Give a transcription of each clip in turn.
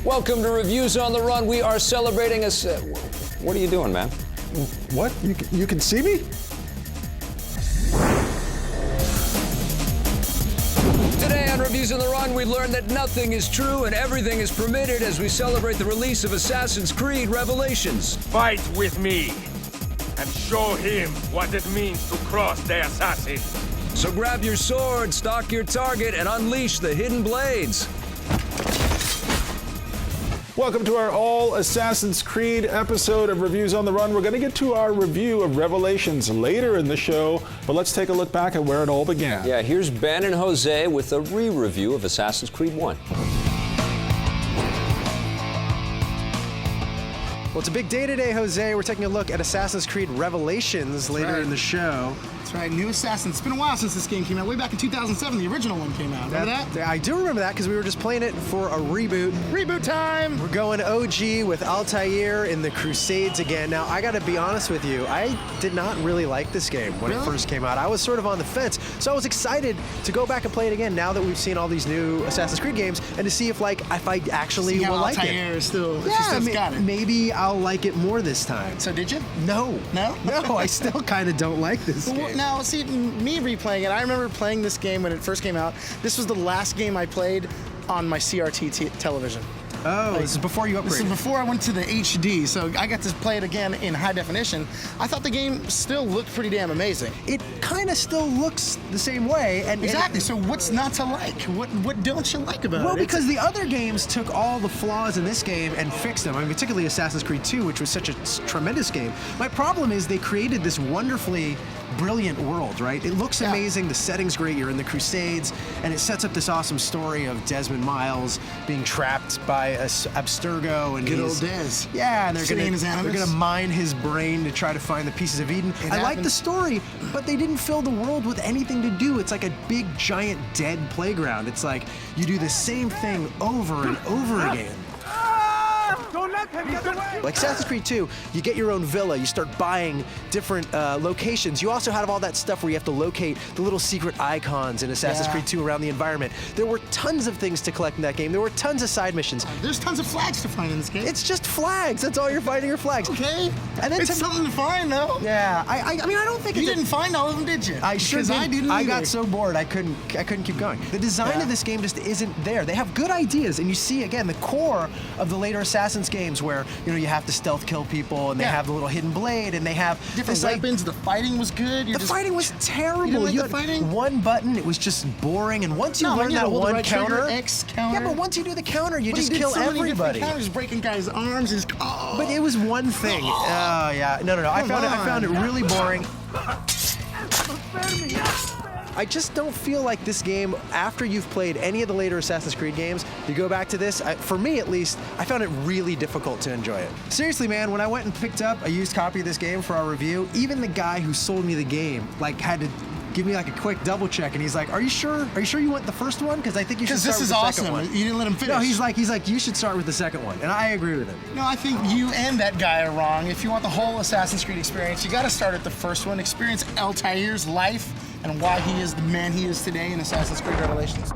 Welcome to Reviews on the Run. We are celebrating a... What are you doing, man? What? You can see me? Today on Reviews on the Run, we learned that nothing is true and everything is permitted as we celebrate the release of Assassin's Creed Revelations. Fight with me and show him what it means to cross the assassin. So grab your sword, stalk your target, and unleash the hidden blades. Welcome to our all Assassin's Creed episode of Reviews on the Run. We're going to get to our review of Revelations later in the show, but let's take a look back at where it all began. Yeah, here's Ben and Jose with a re-review of Assassin's Creed 1. Well, it's a big day today, Jose. We're taking a look at Assassin's Creed Revelations later in the show. That's right, new Assassin. It's been a while since this game came out. Way back in 2007, the original one came out. Remember that? I do remember that because we were just playing it for a reboot. Reboot time! We're going OG with Altair in the Crusades again. Now, I gotta be honest with you, I did not really like this game when it first came out. I was sort of on the fence, so I was excited to go back and play it again now that we've seen all these new Assassin's Creed games and to see if I actually will like Altair it. Is still, got it. Maybe I'll like it more this time. So did you? No. No? No, I still kind of don't like this game. Now, see, me replaying it, I remember playing this game when it first came out. This was the last game I played on my CRT television. Oh, this is before you upgraded. This is before I went to the HD, so I got to play it again in high definition. I thought the game still looked pretty damn amazing. It kind of still looks the same way. And exactly, so what's not to like? What don't you like about it? Well, because the other games took all the flaws in this game and fixed them. I mean, particularly Assassin's Creed 2, which was such a tremendous game. My problem is they created this wonderfully brilliant world, right? It looks amazing, the setting's great, you're in the Crusades, and it sets up this awesome story of Desmond Miles being trapped by Abstergo, and good old Des. Yeah, and they're gonna mine his brain to try to find the pieces of Eden. I like the story, but they didn't fill the world with anything to do. It's like a big, giant, dead playground. It's like you do the same thing over and over again. Don't let him get away! Like Assassin's Creed 2, you get your own villa, you start buying different locations. You also have all that stuff where you have to locate the little secret icons in Assassin's Creed 2 around the environment. There were tons of things to collect in that game. There were tons of side missions. There's tons of flags to find in this game. It's just flags. That's all you're finding are flags. Okay. And then it's something to find, though. Yeah. I mean, I don't think you didn't find all of them, did you? I sure didn't. I didn't. I got so bored I couldn't keep going. The design of this game just isn't there. They have good ideas, and you see again the core of the later Assassin's games where you have to stealth kill people, and they have the little hidden blade, and they have different weapons. The fighting was good. The fighting was terrible. You didn't like the fighting? One button, it was just boring, and once you learn that one counter, X counter. Yeah, but once you do the counter, you just kill everybody. Counters, breaking guys' arms. But it was one thing. Oh yeah, no. I found it really boring. I just don't feel like this game, after you've played any of the later Assassin's Creed games, you go back to this, for me at least, I found it really difficult to enjoy it. Seriously, man, when I went and picked up a used copy of this game for our review, even the guy who sold me the game, had to give me a quick double check, and he's like, "Are you sure? Are you sure you want the first one? Because I think you should start with the second one." Because this is awesome. You didn't let him finish. No, he's like, you should start with the second one, and I agree with him. No, I think you and that guy are wrong. If you want the whole Assassin's Creed experience, you got to start at the first one. Experience Altair's life and why he is the man he is today in Assassin's Creed Revelations.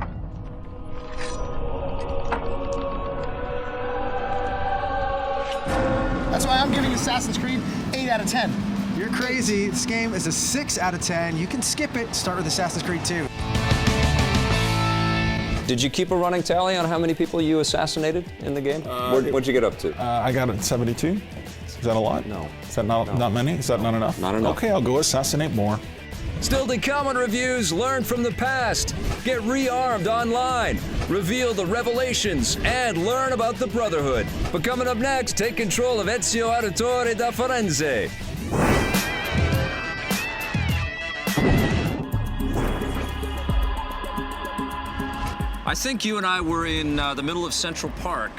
That's why I'm giving Assassin's Creed 8 out of 10. You're crazy. This game is a 6 out of 10. You can skip it. Start with Assassin's Creed 2. Did you keep a running tally on how many people you assassinated in the game? What'd you get up to? I got it 72. Is that a lot? No. Is that not many? Is that not enough? Not enough. Okay, I'll go assassinate more. Still to come on Reviews, learn from the past, get rearmed online, reveal the revelations, and learn about the Brotherhood. But coming up next, take control of Ezio Auditore da Firenze. I think you and I were in the middle of Central Park.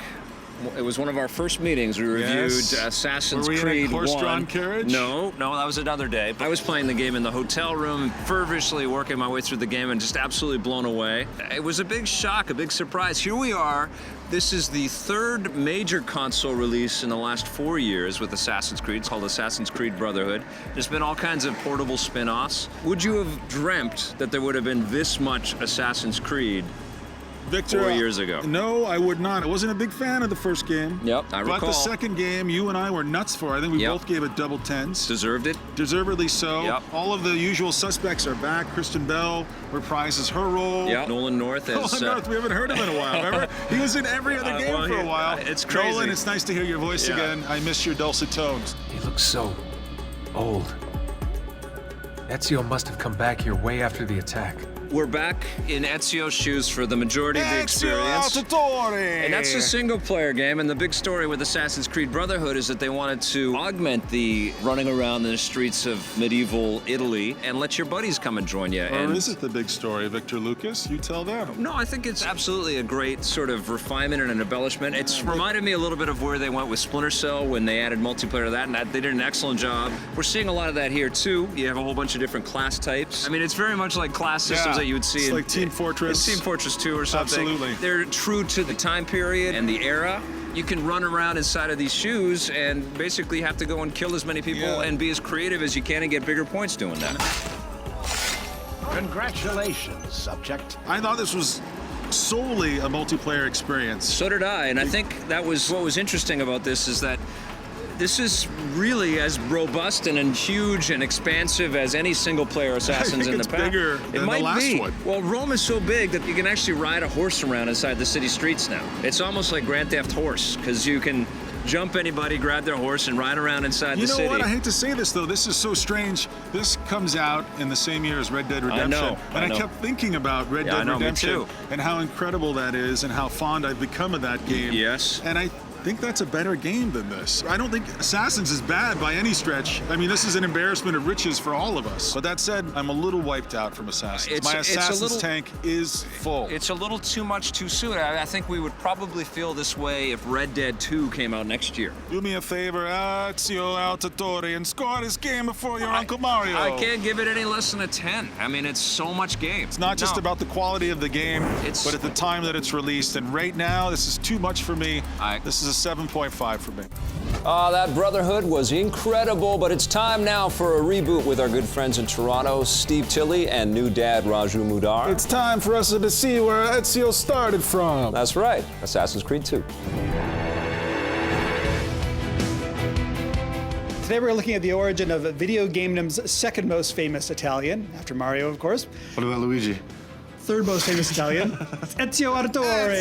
It was one of our first meetings. We reviewed Assassin's Creed 1. Were we in a horse-drawn carriage? No, that was another day. I was playing the game in the hotel room, fervently working my way through the game and just absolutely blown away. It was a big shock, a big surprise. Here we are. This is the third major console release in the last 4 years with Assassin's Creed. It's called Assassin's Creed Brotherhood. There's been all kinds of portable spin-offs. Would you have dreamt that there would have been this much Assassin's Creed Victor, 4 years ago. No, I would not. I wasn't a big fan of the first game. Yep, I recall. But the second game, you and I were nuts for. I think we Yep. both gave it double tens. Deserved it. Deservedly so. Yep. All of the usual suspects are back. Kristen Bell reprises her role. Yeah, Nolan North as... Nolan North, we haven't heard him in a while, remember? He was in every other game well, for a while. it's crazy. Nolan, it's nice to hear your voice Yeah. again. I miss your dulcet tones. He looks so old. Ezio must have come back here way after the attack. We're back in Ezio's shoes for the majority of the Ezio experience. Auditore! And that's a single-player game, and the big story with Assassin's Creed Brotherhood is that they wanted to augment the running around in the streets of medieval Italy and let your buddies come and join you. Or And is it the big story, Victor Lucas? You tell them. no, I think it's absolutely a great sort of refinement and an embellishment. It's reminded me a little bit of where they went with Splinter Cell when they added multiplayer to that, and they did an excellent job. We're seeing a lot of that here, too. You have a whole bunch of different class types. I mean, it's very much like class systems that you would see It's in like Team Fortress. Team Fortress 2 or something. Absolutely. They're true to the time period and the era. You can run around inside of these shoes and basically have to go and kill as many people Yeah. and be as creative as you can and get bigger points doing that. Congratulations, subject. I thought this was solely a multiplayer experience. So did I, and I think that was what was interesting about this is that this is really as robust and huge and expansive as any single-player Assassins in the it's past. bigger It than the might last be. one. Well, Rome is so big that you can actually ride a horse around inside the city streets now. It's almost like Grand Theft Horse, because you can jump anybody, grab their horse, and ride around inside You the know city. what? I hate to say this, though. This is so strange. This comes out in the same year as Red Dead Redemption. know, I And know. I kept thinking about Red Yeah, I Dead know, me Redemption too. and how incredible that is and how fond I've become of that game. Yes. And I think that's a better game than this. I don't think Assassins is bad by any stretch. I mean, this is an embarrassment of riches for all of us. But that said, I'm a little wiped out from Assassins. My it's a Assassin's little- tank is full. It's a little too much too soon. I think we would probably feel this way if Red Dead 2 came out next year. Do me a favor, Ezio Auditore, and score this game before your Uncle Mario. I can't give it any less than a 10. I mean, it's so much game. It's not just about the quality of the game, It's- but at the time that it's released. And right now, this is too much for me. This is a 7.5 for me. That Brotherhood was incredible, but it's time now for a reboot with our good friends in Toronto, Steve Tilley and new dad Raju Mudar. It's time for us to see where Ezio started from. That's right, Assassin's Creed 2. Today we're looking at the origin of video gamedom's second most famous Italian, after Mario, of course. What about Luigi? Third most famous Italian, Ezio Auditore.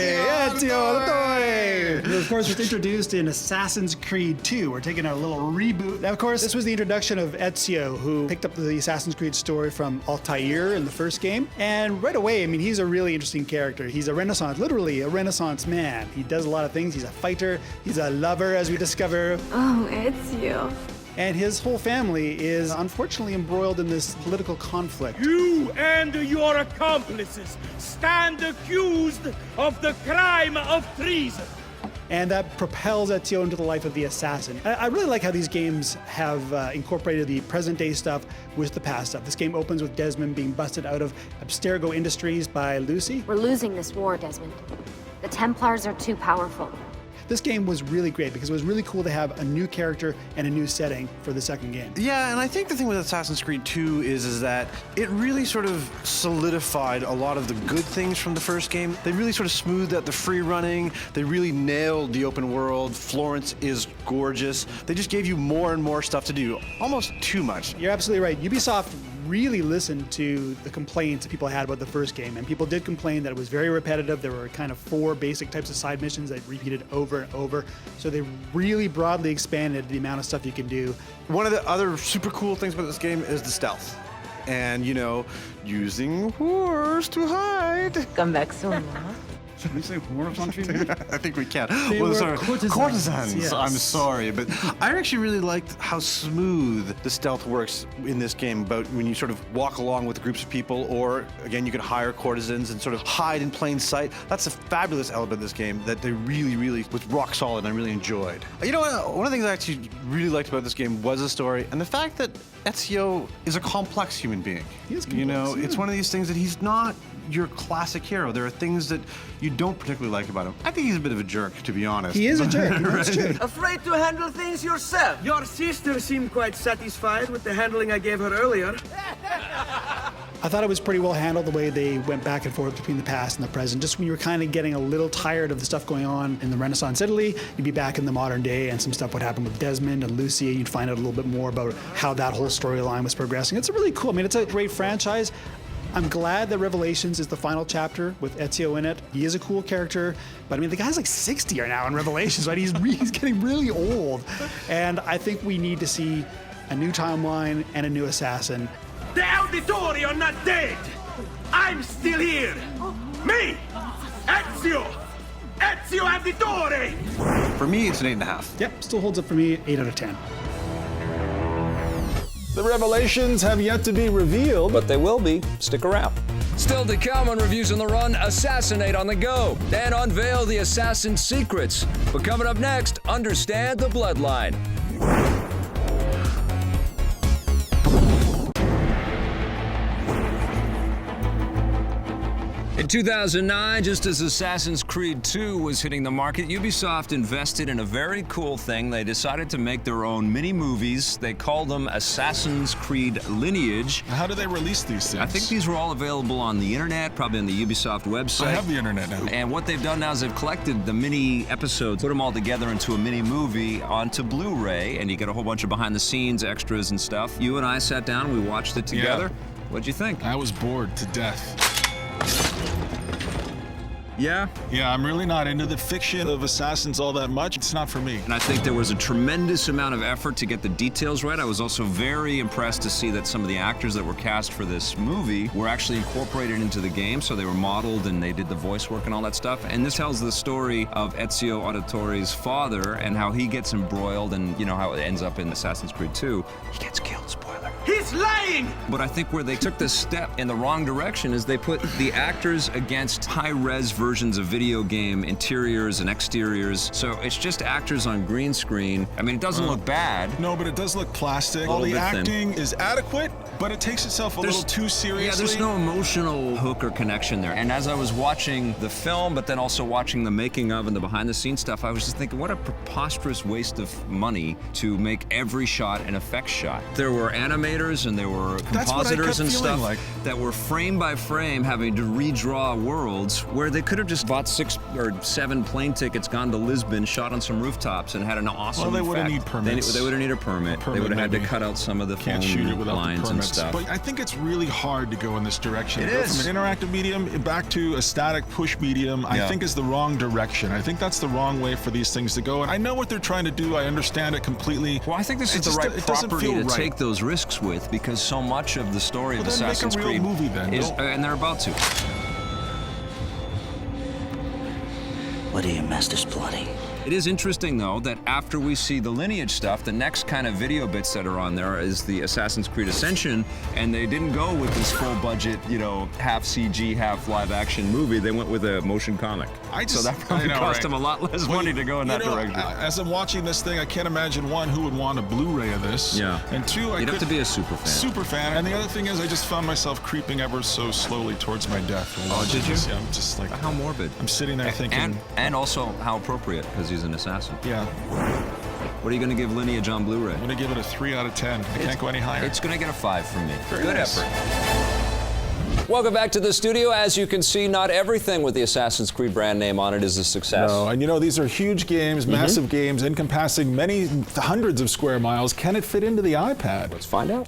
Ezio Auditore. Who, of course, was introduced in Assassin's Creed 2. We're taking a little reboot. Now, of course, this was the introduction of Ezio, who picked up the Assassin's Creed story from Altair in the first game. And right away, I mean, he's a really interesting character. He's a Renaissance, literally a Renaissance man. He does a lot of things. He's a fighter. He's a lover, as we discover. Oh, Ezio. And his whole family is unfortunately embroiled in this political conflict. You and your accomplices stand accused of the crime of treason. And that propels Ezio into the life of the assassin. I really like how these games have incorporated the present day stuff with the past stuff. This game opens with Desmond being busted out of Abstergo Industries by Lucy. We're losing this war, Desmond. The Templars are too powerful. This game was really great because it was really cool to have a new character and a new setting for the second game. Yeah, and I think the thing with Assassin's Creed 2 is that it really sort of solidified a lot of the good things from the first game. They really sort of smoothed out the free running. They really nailed the open world. Florence is gorgeous. They just gave you more and more stuff to do, almost too much. You're absolutely right. Ubisoft really listened to the complaints that people had about the first game, and people did complain that it was very repetitive. There were kind of 4 basic types of side missions that repeated over and over. So they really broadly expanded the amount of stuff you can do. One of the other super cool things about this game is the stealth. And, you know, using horse to hide. Come back soon, Should we say horse on I think we can. They were courtesans, yes. I'm sorry, but I actually really liked how smooth the stealth works in this game. About when you sort of walk along with groups of people, or again, you can hire courtesans and sort of hide in plain sight. That's a fabulous element of this game that they really was rock solid and I really enjoyed. You know what? One of the things I actually really liked about this game was the story and the fact that Ezio is a complex human being. He is complex, You know, yeah. it's one of these things that he's not your classic hero. There are things that you don't particularly like about him. I think he's a bit of a jerk, to be honest. He is a jerk. That's true. Afraid to handle things yourself. Your sister seemed quite satisfied with the handling I gave her earlier. I thought it was pretty well handled the way they went back and forth between the past and the present. Just when you were kind of getting a little tired of the stuff going on in the Renaissance Italy, you'd be back in the modern day and some stuff would happen with Desmond and Lucia. You'd find out a little bit more about how that whole storyline was progressing. It's really cool. I mean, it's a great franchise. I'm glad that Revelations is the final chapter with Ezio in it. He is a cool character, but I mean, the guy's like 60 right now in Revelations, right? He's getting really old. And I think we need to see a new timeline and a new assassin. The Auditori are not dead! I'm still here! Me! Ezio! Ezio Auditore! For me, it's an 8.5. Yep, still holds up for me, 8 out of 10. The revelations have yet to be revealed, But they will be. Stick around. Still to come on Reviews on the Run, Assassinate on the Go, and unveil the assassin's secrets. But coming up next, understand the bloodline. In 2009, just as Assassin's Creed 2 was hitting the market, Ubisoft invested in a very cool thing. They decided to make their own mini-movies. They called them Assassin's Creed Lineage. how do they release these things? I think these were all available on the internet, probably on the Ubisoft website. I have the internet now. And what they've done now is they've collected the mini episodes, put them all together into a mini movie onto Blu-ray, and you get a whole bunch of behind-the-scenes extras and stuff. You and I sat down and we watched it together. Yeah. What'd you think? I was bored to death. Yeah? Yeah, I'm really not into the fiction of assassins all that much. It's not for me. And I think there was a tremendous amount of effort to get the details right. I was also very impressed to see that some of the actors that were cast for this movie were actually incorporated into the game, so they were modeled and they did the voice work and all that stuff. And this tells the story of Ezio Auditore's father and how he gets embroiled and, you know, how it ends up in Assassin's Creed 2. He gets killed, spoiler. He's lying! But I think where they took this step in the wrong direction is they put the actors against high-res versions of video game interiors and exteriors. So it's just actors on green screen. I mean, it doesn't look bad. No, but it does look plastic. All little the bit thin. acting is adequate, but it takes itself a little too seriously. Yeah, there's no emotional hook or connection there. And as I was watching the film, but then also watching the making of and the behind-the-scenes stuff, I was just thinking, what a preposterous waste of money to make every shot an effects shot. There were animators and there were compositors and stuff that were frame by frame having to redraw worlds where they could have just bought 6 or 7 plane tickets, gone to Lisbon, shot on some rooftops, and had an awesome Well, they would have effect. need permits. They would have needed a permit. They would have had to cut out some of the Can't phone shoot it without lines the and permits. stuff. But I think it's really hard to go in this direction. It Go is. From an interactive medium back to a static push medium, I think is the wrong direction. I think that's the wrong way for these things to go. And I know what they're trying to do. I understand it completely. Well, I think this is the right property to take those risks with, because so much of the story of Assassin's Creed make a real movie then. is, and they're about to. What are your masters plotting? It is interesting, though, that after we see the Lineage stuff, the next kind of video bits that are on there is the Assassin's Creed Ascension, and they didn't go with this full-budget, you know, half CG, half live-action movie. They went with a motion comic. So that probably cost them a lot less money to go in that direction. As I'm watching this thing, I can't imagine, one, who would want a Blu-ray of this. Yeah. And two, You'd have to be a super fan. Super fan. And the other thing is, I just found myself creeping ever so slowly towards my death. Oh, did you? Yeah, I'm just like... How morbid. I'm sitting there thinking... And also how appropriate, because he's an assassin. Yeah. What are you going to give Lineage on Blu-ray? I'm going to give it a 3 out of 10. I can't go any higher. It's going to get a 5 from me. Very Good nice. effort. Welcome back to the studio. As you can see, not everything with the Assassin's Creed brand name on it is a success. No, and you know, these are huge games, massive games, encompassing many hundreds of square miles. Can it fit into the iPad? Let's find out.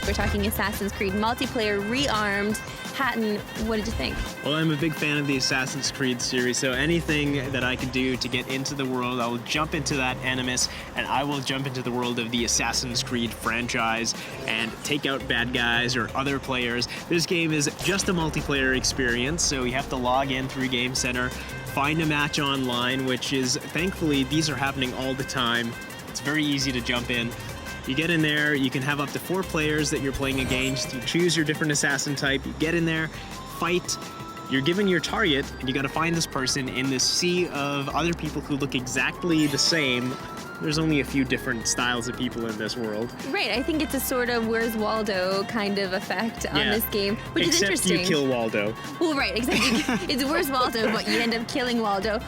We're talking Assassin's Creed multiplayer, rearmed. Hatton, what did you think? Well, I'm a big fan of the Assassin's Creed series, so anything that I can do to get into the world, I will jump into that animus, and I will jump into the world of the Assassin's Creed franchise and take out bad guys or other players. This game is just a multiplayer experience, so you have to log in through Game Center, find a match online, which is, thankfully, these are happening all the time. It's very easy to jump in. You get in there, you can have up to 4 players that you're playing against. You choose your different assassin type, you get in there, fight. You're given your target, and you gotta find this person in this sea of other people who look exactly the same. There's only a few different styles of people in this world. Right, I think it's a sort of Where's Waldo kind of effect on this game, which is interesting. Except you kill Waldo. Well, right, exactly. It's Where's Waldo, but you end up killing Waldo.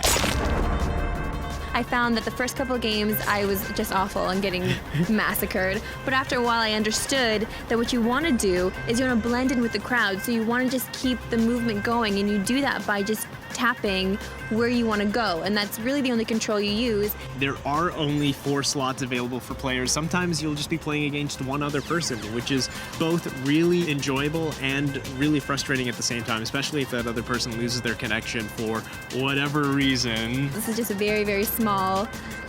I found that the first couple of games I was just awful and getting massacred. But after a while, I understood that what you want to do is you want to blend in with the crowd. So you want to just keep the movement going, and you do that by just tapping where you want to go, and that's really the only control you use. There are only 4 slots available for players. Sometimes you'll just be playing against one other person, which is both really enjoyable and really frustrating at the same time, especially if that other person loses their connection for whatever reason. This is just a very, very small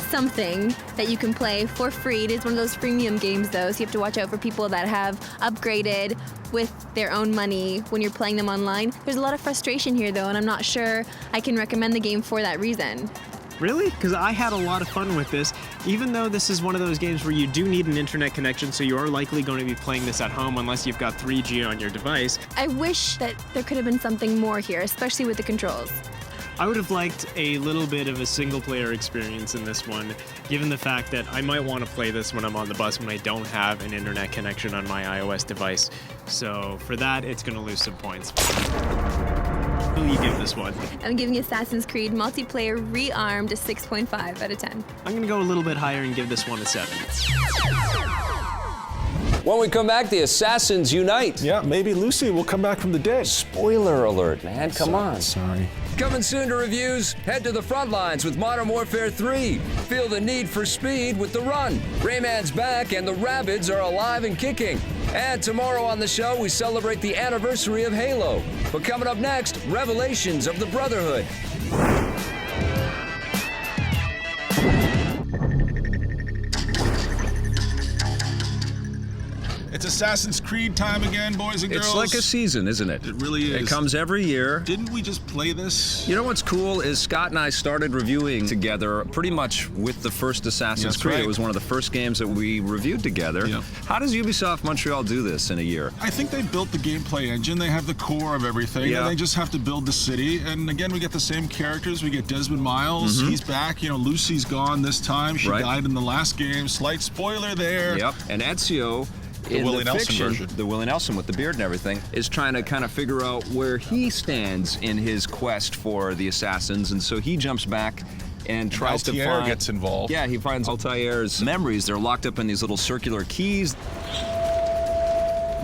something that you can play for free. It is one of those freemium games though, so you have to watch out for people that have upgraded with their own money when you're playing them online. There's a lot of frustration here though, and I'm not sure I can recommend the game for that reason. Really? Because I had a lot of fun with this, even though this is one of those games where you do need an internet connection, so you are likely going to be playing this at home unless you've got 3G on your device. I wish that there could have been something more here, especially with the controls. I would have liked a little bit of a single-player experience in this one, given the fact that I might want to play this when I'm on the bus when I don't have an internet connection on my iOS device. So for that, it's going to lose some points. What will you give this one? I'm giving Assassin's Creed Multiplayer Rearmed a 6.5 out of 10. I'm going to go a little bit higher and give this one a 7. When we come back, the Assassins unite. Yeah, maybe Lucy will come back from the dead. Spoiler alert, man. Come on. Sorry. Coming soon to reviews, head to the front lines with Modern Warfare 3. Feel the need for speed with The Run. Rayman's back and the Rabbids are alive and kicking. And tomorrow on the show, we celebrate the anniversary of Halo. But coming up next, Revelations of the Brotherhood. It's Assassin's Creed time again, boys and girls. It's like a season, isn't it? It really is. It comes every year. Didn't we just play this? You know what's cool is Scott and I started reviewing together pretty much with the first Assassin's That's Creed. right. It was one of the first games that we reviewed together. Yeah. How does Ubisoft Montreal do this in a year? I think they built the gameplay engine. They have the core of everything. Yeah. And they just have to build the city. And again, we get the same characters. We get Desmond Miles. He's back. You know, Lucy's gone this time. She died in the last game. Slight spoiler there. Yep. And Ezio, in Willie the Nelson fiction, version. the Willie Nelson with the beard and everything, is trying to kind of figure out where he stands in his quest for the assassins, and so he jumps back and tries to Altair find. gets involved. Yeah, he finds Altair's memories. They're locked up in these little circular keys.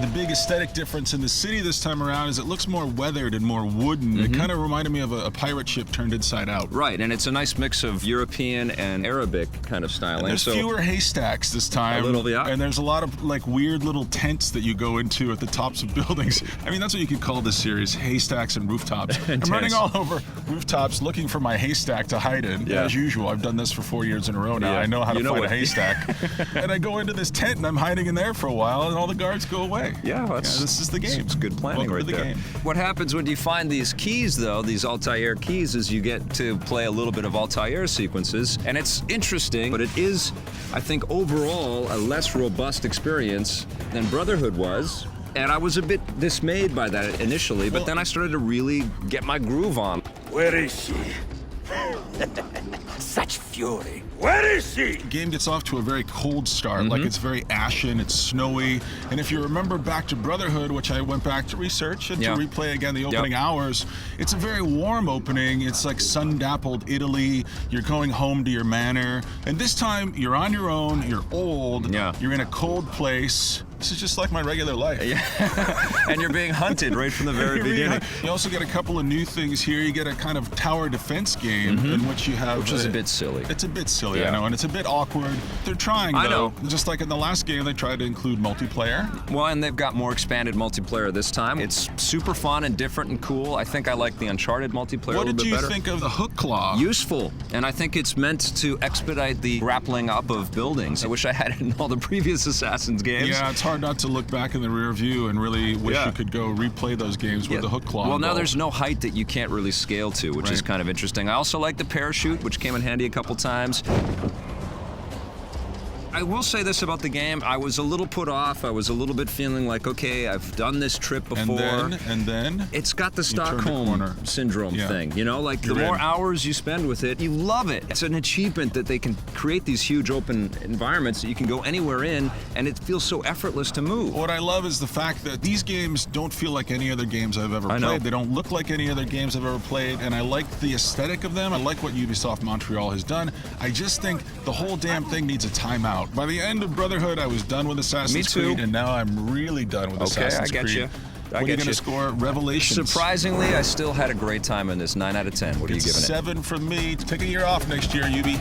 The big aesthetic difference in the city this time around is it looks more weathered and more wooden. It kind of reminded me of a pirate ship turned inside out. Right, and it's a nice mix of European and Arabic kind of styling. And there's fewer haystacks this time. A little, yeah. And there's a lot of like weird little tents that you go into at the tops of buildings. I mean, that's what you could call this series, haystacks and rooftops. I'm running all over rooftops looking for my haystack to hide in. Yeah. As usual, I've done this for 4 years in a row now. Yeah. I know how to find what- a haystack. And I go into this tent and I'm hiding in there for a while and all the guards go away. Yeah, this is the game. It's good planning Welcome right to the there. game. What happens when you find these keys, though, these Altair keys, is you get to play a little bit of Altair sequences, and it's interesting, but it is, I think, overall a less robust experience than Brotherhood was. And I was a bit dismayed by that initially, but then I started to really get my groove on. Where is she? Such fury. Where is she? The game gets off to a very cold start. Like it's very ashen, it's snowy. And if you remember back to Brotherhood, which I went back to research and to replay again the opening hours, it's a very warm opening. It's like sun-dappled Italy. You're going home to your manor. And this time, you're on your own, you're old, you're in a cold place. This is just like my regular life. And you're being hunted right from the very beginning. You also get a couple of new things here. You get a kind of tower defense game in which you have... Which is a bit silly. It's a bit silly, I know, and it's a bit awkward. They're trying, though. I know. Just like in the last game, they tried to include multiplayer. Well, and they've got more expanded multiplayer this time. It's super fun and different and cool. I think I like the Uncharted multiplayer a little bit better. What did you think of the hook claw? Useful, and I think it's meant to expedite the grappling up of buildings. I wish I had it in all the previous Assassin's games. Yeah, it's hard not to look back in the rear view and really wish you could go replay those games with the hook claw. Well, now involved. there's no height that you can't really scale to, which is kind of interesting. I also like the parachute, which came in handy a couple times. I will say this about the game. I was a little put off. I was a little bit feeling like, okay, I've done this trip before. And then? It's got the Stockholm Syndrome thing, you know? Like, the more hours you spend with it, you love it. It's an achievement that they can create these huge open environments that you can go anywhere in, and it feels so effortless to move. What I love is the fact that these games don't feel like any other games I've ever played. They don't look like any other games I've ever played, and I like the aesthetic of them. I like what Ubisoft Montreal has done. I just think the whole damn thing needs a timeout. By the end of Brotherhood, I was done with Assassin's Creed, and now I'm really done with Assassin's Creed. Okay, I get you. What are you going to score? Revelations. Surprisingly, I still had a great time in this. 9 out of 10. What are you giving it? 7 from me. Take a year off next year, Ubi.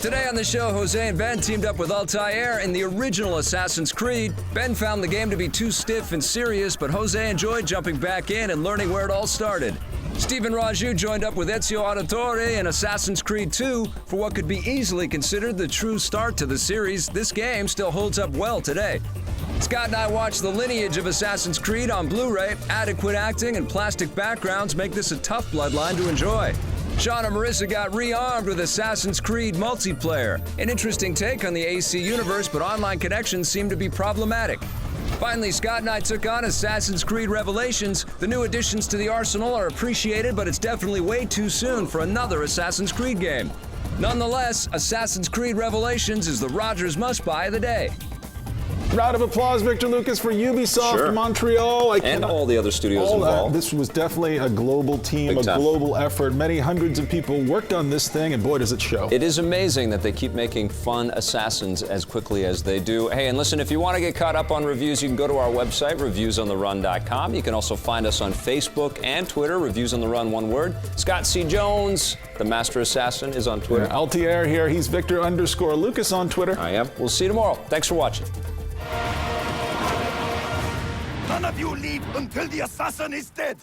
Today on the show, Jose and Ben teamed up with Altair in the original Assassin's Creed. Ben found the game to be too stiff and serious, but Jose enjoyed jumping back in and learning where it all started. Stephen Raju joined up with Ezio Auditore in Assassin's Creed 2 for what could be easily considered the true start to the series. This game still holds up well today. Scott and I watched the lineage of Assassin's Creed on Blu-ray. Adequate acting and plastic backgrounds make this a tough bloodline to enjoy. Sean and Marissa got rearmed with Assassin's Creed multiplayer. An interesting take on the AC universe, but online connections seem to be problematic. Finally, Scott and I took on Assassin's Creed Revelations. The new additions to the arsenal are appreciated, but it's definitely way too soon for another Assassin's Creed game. Nonetheless, Assassin's Creed Revelations is the Rogers must-buy of the day. Round of applause, Victor Lucas, for Ubisoft Montreal. And all the other studios involved. This was definitely a global team, a global effort. Many hundreds of people worked on this thing, and boy, does it show. It is amazing that they keep making fun assassins as quickly as they do. Hey, and listen, if you want to get caught up on reviews, you can go to our website, reviewsontherun.com. You can also find us on Facebook and Twitter, Reviews on the Run, one word. Scott C. Jones, the Master Assassin, is on Twitter. Altair here. He's Victor_Lucas on Twitter. I am. We'll see you tomorrow. Thanks for watching. None of you leave until the assassin is dead.